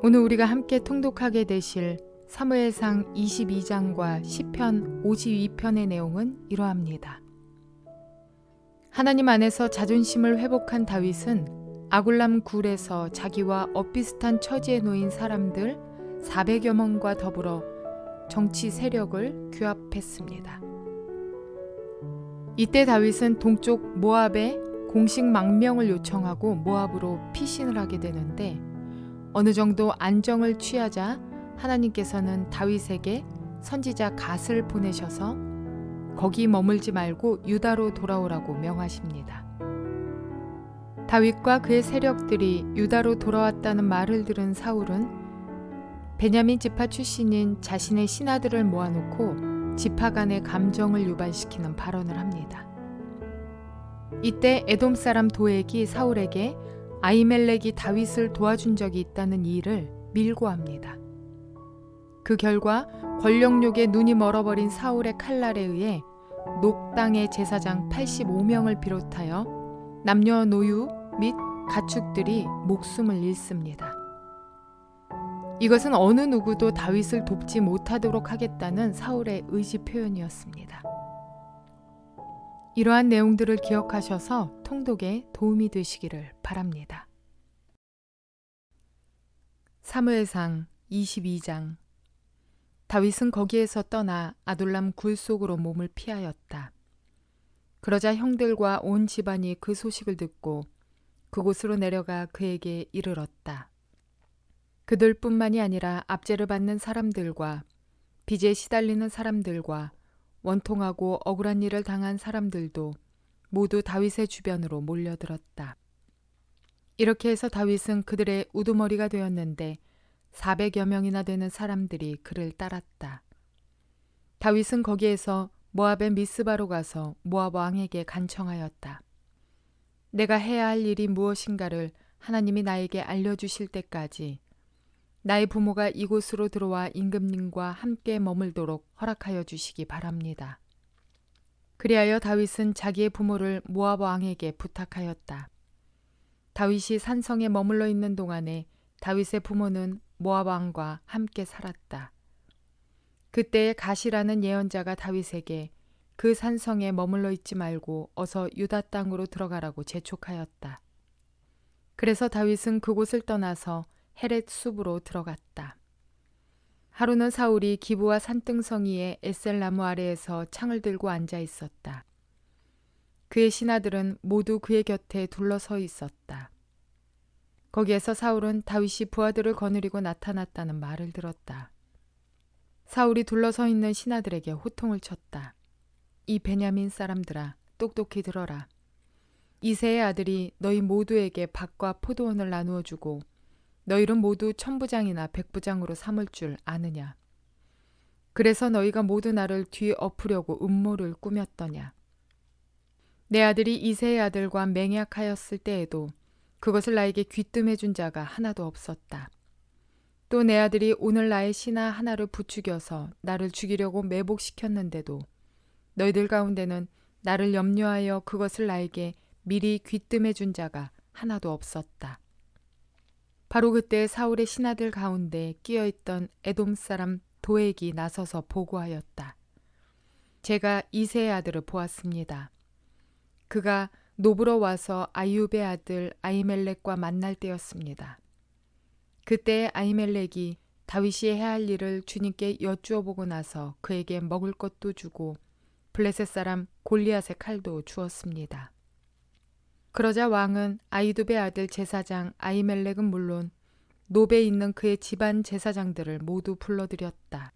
오늘 우리가 함께 통독하게 되실 사무엘상 22장과 시편 52편의 내용은 이러합니다. 하나님 안에서 자존심을 회복한 다윗은 아굴람 굴에서 자기와 엇비슷한 처지에 놓인 사람들 400여 명과 더불어 정치 세력을 규합했습니다. 이때 다윗은 동쪽 모압에 공식 망명을 요청하고 모압으로 피신을 하게 되는데 어느 정도 안정을 취하자 하나님께서는 다윗에게 선지자 갓을 보내셔서 거기 머물지 말고 유다로 돌아오라고 명하십니다. 다윗과 그의 세력들이 유다로 돌아왔다는 말을 들은 사울은 베냐민 지파 출신인 자신의 신하들을 모아놓고 지파 간의 감정을 유발시키는 발언을 합니다. 이때 에돔 사람 도액이 사울에게 아히멜렉이 다윗을 도와준 적이 있다는 일을 밀고 합니다. 그 결과 권력욕에 눈이 멀어버린 사울의 칼날에 의해 높 땅의 제사장 85명을 비롯하여 남녀노유 및 가축들이 목숨을 잃습니다. 이것은 어느 누구도 다윗을 돕지 못하도록 하겠다는 사울의 의지 표현이었습니다. 이러한 내용들을 기억하셔서 통독에 도움이 되시기를 바랍니다. 사무엘상 22장. 다윗은 거기에서 떠나 아둘람 굴 속으로 몸을 피하였다. 그러자 형들과 온 집안이 그 소식을 듣고 그곳으로 내려가 그에게 이르렀다. 그들뿐만이 아니라 압제를 받는 사람들과 빚에 시달리는 사람들과 원통하고 억울한 일을 당한 사람들도 모두 다윗의 주변으로 몰려들었다. 이렇게 해서 다윗은 그들의 우두머리가 되었는데 400여 명이나 되는 사람들이 그를 따랐다. 다윗은 거기에서 모압의 미스바로 가서 모압 왕에게 간청하였다. 내가 해야 할 일이 무엇인가를 하나님이 나에게 알려주실 때까지 나의 부모가 이곳으로 들어와 임금님과 함께 머물도록 허락하여 주시기 바랍니다. 그리하여 다윗은 자기의 부모를 모압 왕에게 부탁하였다. 다윗이 산성에 머물러 있는 동안에 다윗의 부모는 모압 왕과 함께 살았다. 그때에 갓이라는 예언자가 다윗에게 그 산성에 머물러 있지 말고 어서 유다 땅으로 들어가라고 재촉하였다. 그래서 다윗은 그곳을 떠나서 헤렛 숲으로 들어갔다. 하루는 사울이 기브와 산등성이의 에셀나무 아래에서 창을 들고 앉아 있었다. 그의 신하들은 모두 그의 곁에 둘러서 있었다. 거기에서 사울은 다윗이 부하들을 거느리고 나타났다는 말을 들었다. 사울이 둘러서 있는 신하들에게 호통을 쳤다. 이 베냐민 사람들아, 똑똑히 들어라. 이새의 아들이 너희 모두에게 밭과 포도원을 나누어 주고 너희는 모두 천부장이나 백부장으로 삼을 줄 아느냐. 그래서 너희가 모두 나를 뒤엎으려고 음모를 꾸몄더냐. 내 아들이 이새의 아들과 맹약하였을 때에도 그것을 나에게 귀뜸해 준 자가 하나도 없었다. 또 내 아들이 오늘 나의 신하 하나를 부추겨서 나를 죽이려고 매복시켰는데도 너희들 가운데는 나를 염려하여 그것을 나에게 미리 귀뜸해 준 자가 하나도 없었다. 바로 그때 사울의 신하들 가운데 끼어있던 에돔 사람 도액이 나서서 보고하였다. 제가 이새의 아들을 보았습니다. 그가 노브로 와서 아이웁의 아들 아히멜렉과 만날 때였습니다. 그때 아히멜렉이 다윗이 해야 할 일을 주님께 여쭈어 보고 나서 그에게 먹을 것도 주고 블레셋 사람 골리앗의 칼도 주었습니다. 그러자 왕은 아히두베 아들 제사장 아히멜렉은 물론 노베에 있는 그의 집안 제사장들을 모두 불러들였다.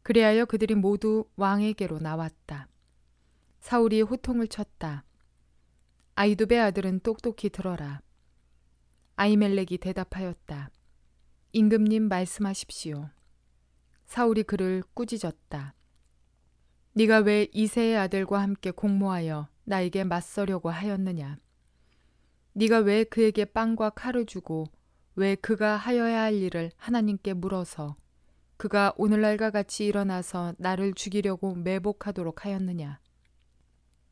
그리하여 그들이 모두 왕에게로 나왔다. 사울이 호통을 쳤다. 아히두베 아들은 똑똑히 들어라. 아히멜렉이 대답하였다. 임금님 말씀하십시오. 사울이 그를 꾸짖었다. 네가 왜 이새의 아들과 함께 공모하여 나에게 맞서려고 하였느냐. 네가 왜 그에게 빵과 칼을 주고 왜 그가 하여야 할 일을 하나님께 물어서 그가 오늘날과 같이 일어나서 나를 죽이려고 매복하도록 하였느냐.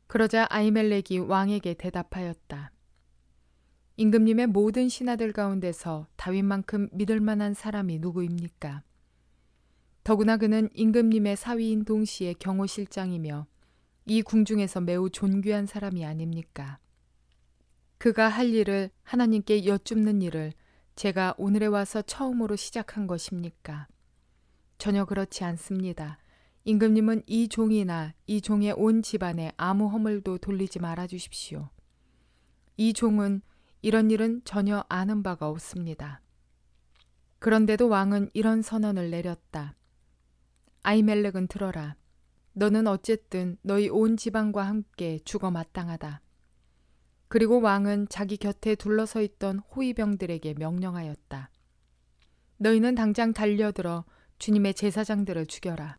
그러자 아히멜렉이 왕에게 대답하였다. 임금님의 모든 신하들 가운데서 다윗만큼 믿을 만한 사람이 누구입니까? 더구나 그는 임금님의 사위인 동시에 경호실장이며 이 궁중에서 매우 존귀한 사람이 아닙니까? 그가 할 일을 하나님께 여쭙는 일을 제가 오늘에 와서 처음으로 시작한 것입니까? 전혀 그렇지 않습니다. 임금님은 이 종이나 이 종의 온 집안에 아무 허물도 돌리지 말아 주십시오. 이 종은 이런 일은 전혀 아는 바가 없습니다. 그런데도 왕은 이런 선언을 내렸다. 아히멜렉은 들어라. 너는 어쨌든 너희 온 집안과 함께 죽어 마땅하다. 그리고 왕은 자기 곁에 둘러서 있던 호위병들에게 명령하였다. 너희는 당장 달려들어 주님의 제사장들을 죽여라.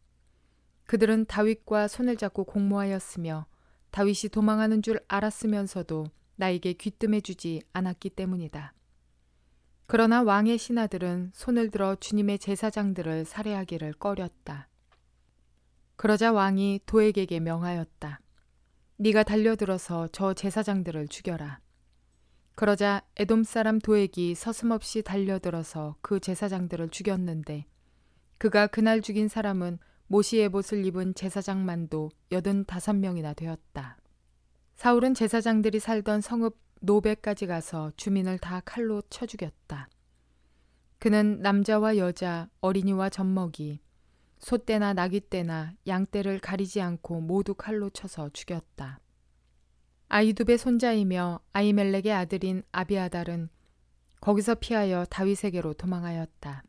그들은 다윗과 손을 잡고 공모하였으며 다윗이 도망하는 줄 알았으면서도 나에게 귀뜸해주지 않았기 때문이다. 그러나 왕의 신하들은 손을 들어 주님의 제사장들을 살해하기를 꺼렸다. 그러자 왕이 도액에게 명하였다. 네가 달려들어서 저 제사장들을 죽여라. 그러자 에돔 사람 도액이 서슴없이 달려들어서 그 제사장들을 죽였는데 그가 그날 죽인 사람은 모시에봇을 입은 제사장만도 85명이나 되었다. 사울은 제사장들이 살던 성읍 노베까지 가서 주민을 다 칼로 쳐 죽였다. 그는 남자와 여자, 어린이와 젖먹이, 소떼나 나귀떼나 양떼를 가리지 않고 모두 칼로 쳐서 죽였다. 아히두베의 손자이며 아히멜렉의 아들인 아비아달은 거기서 피하여 다윗에게로 도망하였다.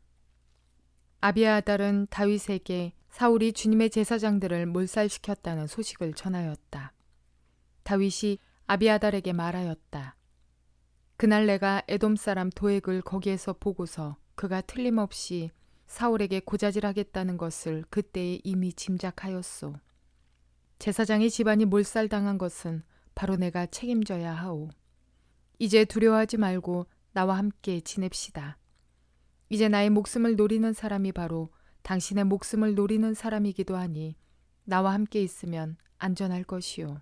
아비아달은 다윗에게 사울이 주님의 제사장들을 몰살시켰다는 소식을 전하였다. 다윗이 아비아달에게 말하였다. 그날 내가 에돔 사람 도액을 거기에서 보고서 그가 틀림없이 사울에게 고자질하겠다는 것을 그때에 이미 짐작하였소. 제사장의 집안이 몰살당한 것은 바로 내가 책임져야 하오. 이제 두려워하지 말고 나와 함께 지냅시다. 이제 나의 목숨을 노리는 사람이 바로 당신의 목숨을 노리는 사람이기도 하니 나와 함께 있으면 안전할 것이오.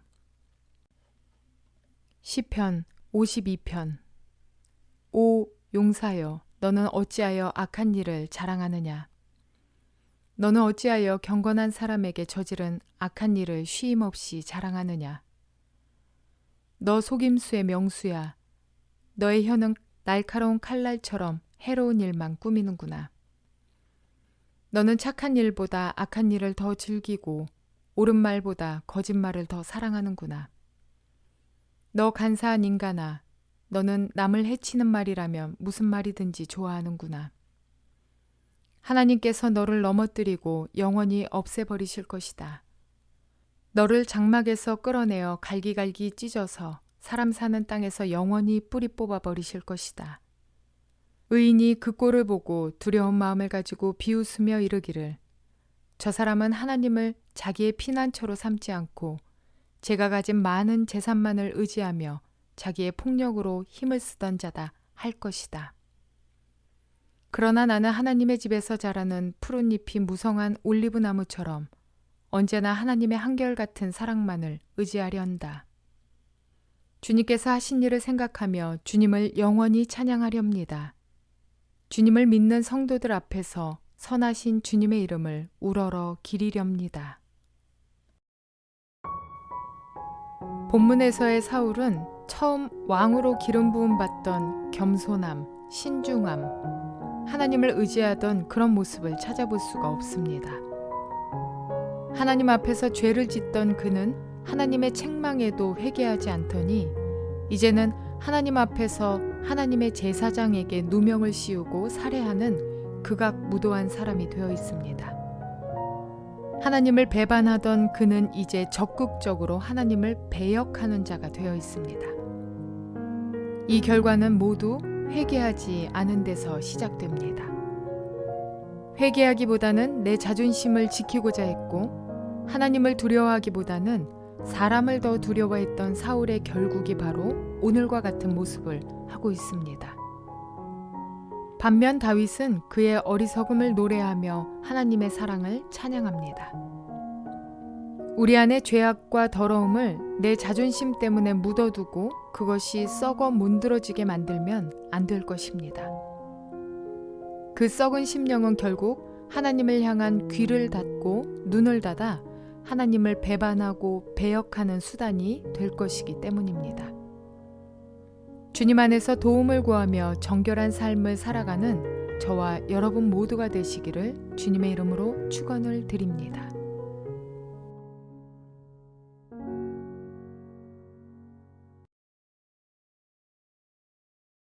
시편 52편. 오 용사여, 너는 어찌하여 악한 일을 자랑하느냐? 너는 어찌하여 경건한 사람에게 저지른 악한 일을 쉼없이 자랑하느냐? 너 속임수의 명수야. 너의 혀는 날카로운 칼날처럼 해로운 일만 꾸미는구나. 너는 착한 일보다 악한 일을 더 즐기고 옳은 말보다 거짓말을 더 사랑하는구나. 너 간사한 인간아, 너는 남을 해치는 말이라면 무슨 말이든지 좋아하는구나. 하나님께서 너를 넘어뜨리고 영원히 없애버리실 것이다. 너를 장막에서 끌어내어 갈기갈기 찢어서 사람 사는 땅에서 영원히 뿌리 뽑아버리실 것이다. 의인이 그 꼴을 보고 두려운 마음을 가지고 비웃으며 이르기를 저 사람은 하나님을 자기의 피난처로 삼지 않고 제가 가진 많은 재산만을 의지하며 자기의 폭력으로 힘을 쓰던 자다 할 것이다. 그러나 나는 하나님의 집에서 자라는 푸른 잎이 무성한 올리브 나무처럼 언제나 하나님의 한결같은 사랑만을 의지하려 한다. 주님께서 하신 일을 생각하며 주님을 영원히 찬양하렵니다. 주님을 믿는 성도들 앞에서 선하신 주님의 이름을 우러러 기리렵니다. 본문에서의 사울은 처음 왕으로 기름 부음 받던 겸손함, 신중함, 하나님을 의지하던 그런 모습을 찾아볼 수가 없습니다. 하나님 앞에서 죄를 짓던 그는 하나님의 책망에도 회개하지 않더니 이제는 하나님 앞에서 하나님의 제사장에게 누명을 씌우고 살해하는 극악무도한 사람이 되어 있습니다. 하나님을 배반하던 그는 이제 적극적으로 하나님을 배역하는 자가 되어 있습니다. 이 결과는 모두 회개하지 않은 데서 시작됩니다. 회개하기보다는 내 자존심을 지키고자 했고 하나님을 두려워하기보다는 사람을 더 두려워했던 사울의 결국이 바로 오늘과 같은 모습을 하고 있습니다. 반면 다윗은 그의 어리석음을 노래하며 하나님의 사랑을 찬양합니다. 우리 안의 죄악과 더러움을 내 자존심 때문에 묻어두고 그것이 썩어 문드러지게 만들면 안 될 것입니다. 그 썩은 심령은 결국 하나님을 향한 귀를 닫고 눈을 닫아 하나님을 배반하고 배역하는 수단이 될 것이기 때문입니다. 주님 안에서 도움을 구하며 정결한 삶을 살아가는 저와 여러분 모두가 되시기를 주님의 이름으로 축원을 드립니다.